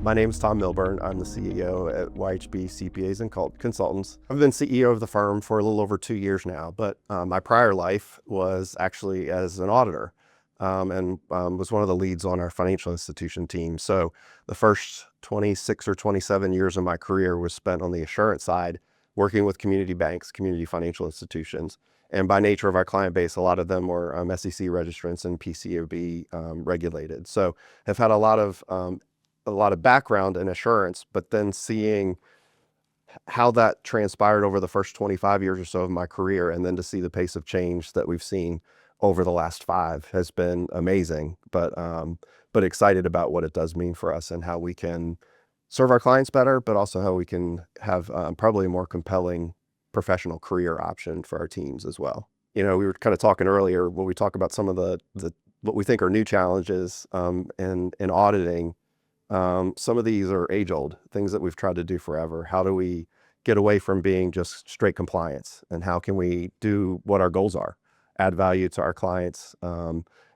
My name is Tom Milburn. I'm the CEO at YHB CPAs and Consultants. I've been CEO of the firm for a little over 2 years now, but my prior life was actually as an auditor and was one of the leads on our financial institution team. So the first 26 or 27 years of my career was spent on the assurance side, working with community banks, community financial institutions. And by nature of our client base, a lot of them were SEC registrants and PCAOB regulated. So I've had a lot of background in assurance, but then seeing how that transpired over the first 25 years or so of my career, and then to see the pace of change that we've seen over the last 5 has been amazing. But excited about what it does mean for us and how we can serve our clients better, but also how we can have probably a more compelling professional career option for our teams as well. We were kind of talking earlier when we talk about some of the what we think are new challenges in auditing. Some of these are age-old things that we've tried to do forever. How do we get away from being just straight compliance, and how can we do what our goals are, add value to our clients,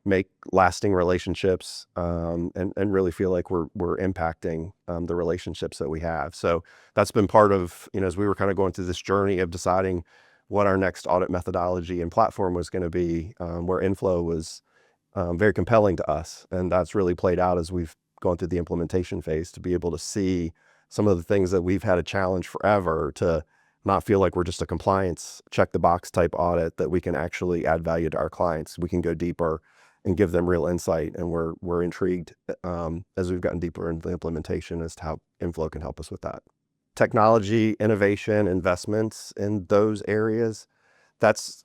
make lasting relationships, and really feel like we're impacting the relationships that we have. So that's been part of, as we were kind of going through this journey of deciding what our next audit methodology and platform was going to be, where Inflo was very compelling to us. And that's really played out as we've gone through the implementation phase, to be able to see some of the things that we've had a challenge forever, to not feel like we're just a compliance check the box type audit, that we can actually add value to our clients. We can go deeper and give them real insight. And we're intrigued as we've gotten deeper into the implementation as to how Inflo can help us with that. Technology, innovation, investments in those areas, that's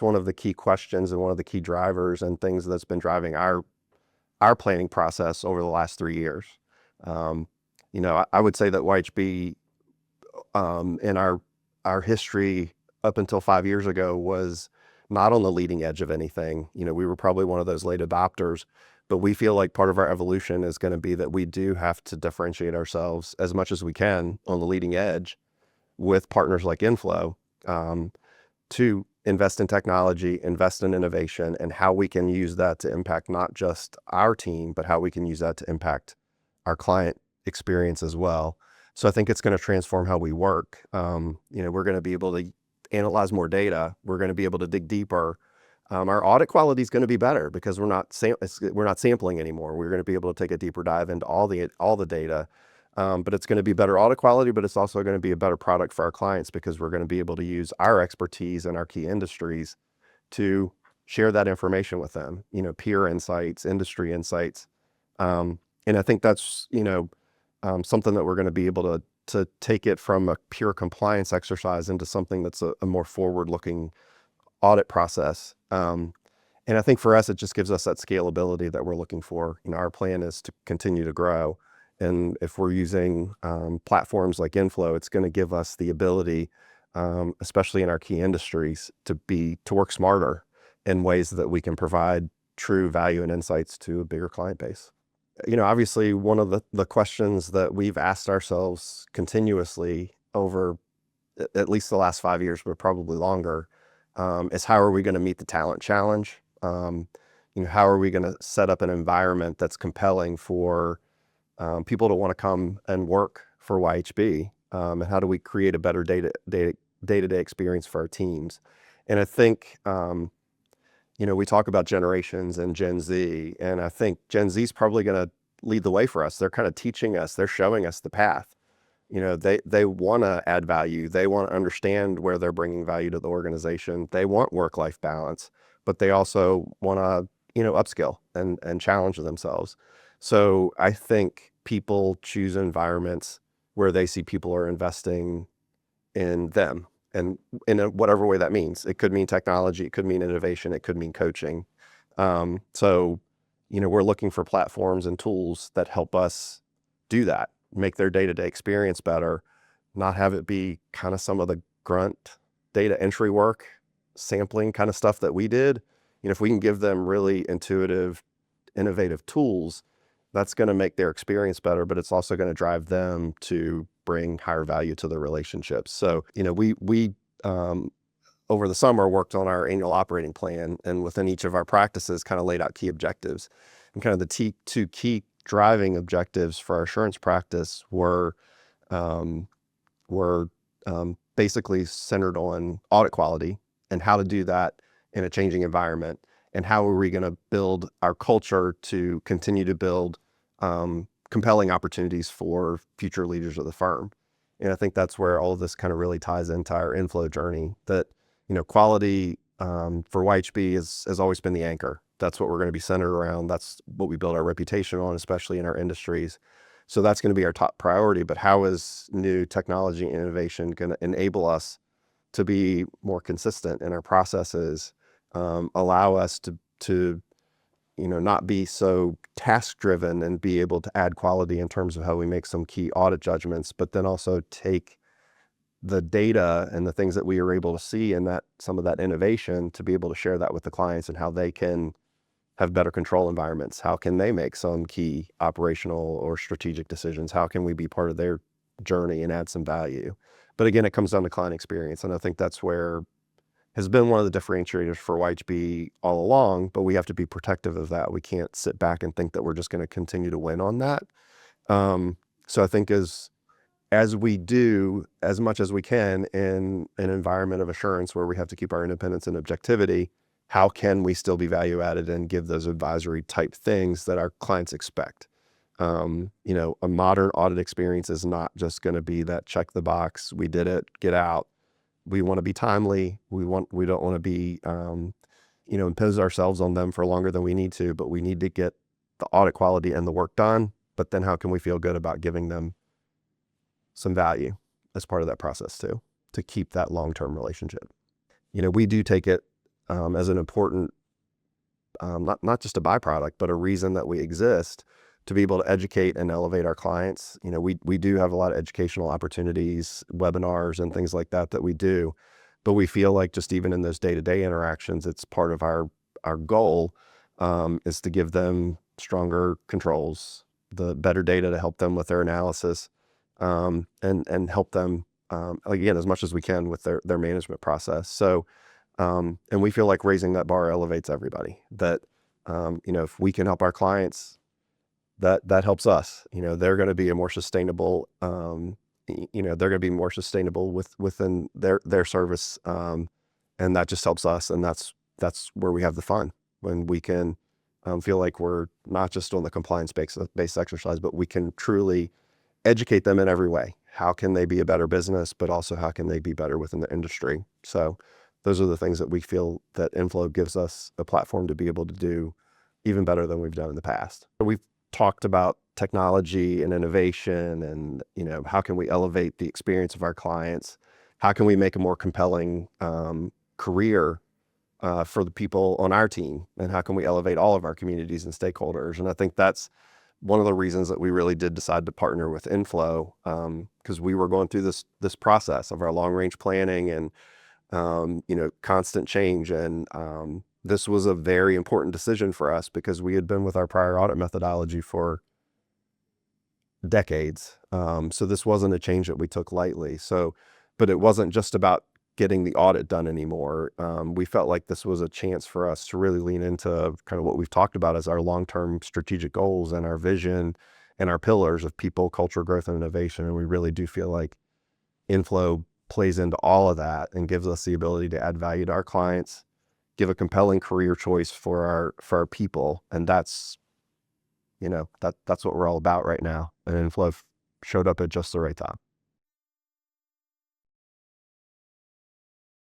one of the key questions and one of the key drivers and things that's been driving our planning process over the last 3 years. I would say that YHB in our history up until 5 years ago was not on the leading edge of anything. We were probably one of those late adopters, but we feel like part of our evolution is going to be that we do have to differentiate ourselves as much as we can on the leading edge with partners like Inflo, to invest in technology, invest in innovation, and how we can use that to impact not just our team, but how we can use that to impact our client experience as well. So I think it's going to transform how we work. We're going to be able to analyze more data. We're going to be able to dig deeper. Our audit quality is going to be better because we're not sampling anymore. We're going to be able to take a deeper dive into all the data. But it's going to be better audit quality, but it's also going to be a better product for our clients, because we're going to be able to use our expertise in our key industries to share that information with them, peer insights, industry insights. And I think that's, something that we're going to be able to take it from a pure compliance exercise into something that's a more forward-looking audit process. And I think for us, it just gives us that scalability that we're looking for. Our plan is to continue to grow. And if we're using platforms like Inflo, it's going to give us the ability, especially in our key industries, to work smarter in ways that we can provide true value and insights to a bigger client base. Obviously, one of the questions that we've asked ourselves continuously over at least the last 5 years, but probably longer, is how are we going to meet the talent challenge? How are we going to set up an environment that's compelling for people to want to come and work for YHB, and how do we create a better day-to-day experience for our teams? And I think, we talk about generations and Gen Z, and I think Gen Z is probably going to lead the way for us. They're kind of teaching us, they're showing us the path. They want to add value. They want to understand where they're bringing value to the organization. They want work-life balance, but they also want to, upskill and challenge themselves. So I think people choose environments where they see people are investing in them, and in whatever way that means. It could mean technology, it could mean innovation, it could mean coaching. So we're looking for platforms and tools that help us do that, make their day-to-day experience better, not have it be kind of some of the grunt data entry work, sampling kind of stuff that we did. If we can give them really intuitive, innovative tools, that's going to make their experience better, but it's also going to drive them to bring higher value to their relationships. So, we over the summer worked on our annual operating plan, and within each of our practices kind of laid out key objectives. And kind of the two key driving objectives for our assurance practice were um, basically centered on audit quality and how to do that in a changing environment, and how are we going to build our culture to continue to build compelling opportunities for future leaders of the firm. And I think that's where all of this kind of really ties into our Inflo journey, that, quality for YHB has always been the anchor. That's what we're going to be centered around. That's what we build our reputation on, especially in our industries. So that's going to be our top priority. But how is new technology and innovation going to enable us to be more consistent in our processes, allow us to not be so task driven and be able to add quality in terms of how we make some key audit judgments, but then also take the data and the things that we are able to see in that, some of that innovation, to be able to share that with the clients and how they can have better control environments. How can they make some key operational or strategic decisions? How can we be part of their journey and add some value? But again, it comes down to client experience. And I think that's where has been one of the differentiators for YHB all along, but we have to be protective of that. We can't sit back and think that we're just going to continue to win on that. So I think as we do as much as we can in an environment of assurance where we have to keep our independence and objectivity, how can we still be value added and give those advisory type things that our clients expect? A modern audit experience is not just going to be that check the box, we did it, get out. We want to be timely. We don't want to be, impose ourselves on them for longer than we need to, but we need to get the audit quality and the work done. But then how can we feel good about giving them some value as part of that process too, to keep that long-term relationship? We do take it as an important, not just a byproduct, but a reason that we exist, to be able to educate and elevate our clients. We do have a lot of educational opportunities, webinars and things like that we do, but we feel like just even in those day-to-day interactions, it's part of our goal is to give them stronger controls, the better data to help them with their analysis, and help them, again, as much as we can with their management process. So, and we feel like raising that bar elevates everybody, that, if we can help our clients, that helps us. They're going to be a more sustainable, they're going to be more sustainable within their service. And that just helps us. And that's where we have the fun, when we can feel like we're not just on the compliance based exercise, but we can truly educate them in every way. How can they be a better business, but also how can they be better within the industry? So those are the things that we feel that Inflo gives us a platform to be able to do even better than we've done in the past. We've talked about technology and innovation and, how can we elevate the experience of our clients? How can we make a more compelling career for the people on our team? And how can we elevate all of our communities and stakeholders? And I think that's one of the reasons that we really did decide to partner with Inflo, because we were going through this process of our long range planning and, constant change. And this was a very important decision for us because we had been with our prior audit methodology for decades. So this wasn't a change that we took lightly. So, but it wasn't just about getting the audit done anymore. We felt like this was a chance for us to really lean into kind of what we've talked about as our long-term strategic goals and our vision and our pillars of people, culture, growth, and innovation. And we really do feel like Inflo plays into all of that and gives us the ability to add value to our clients, give a compelling career choice for our people. And that's what we're all about right now. And Inflo showed up at just the right time.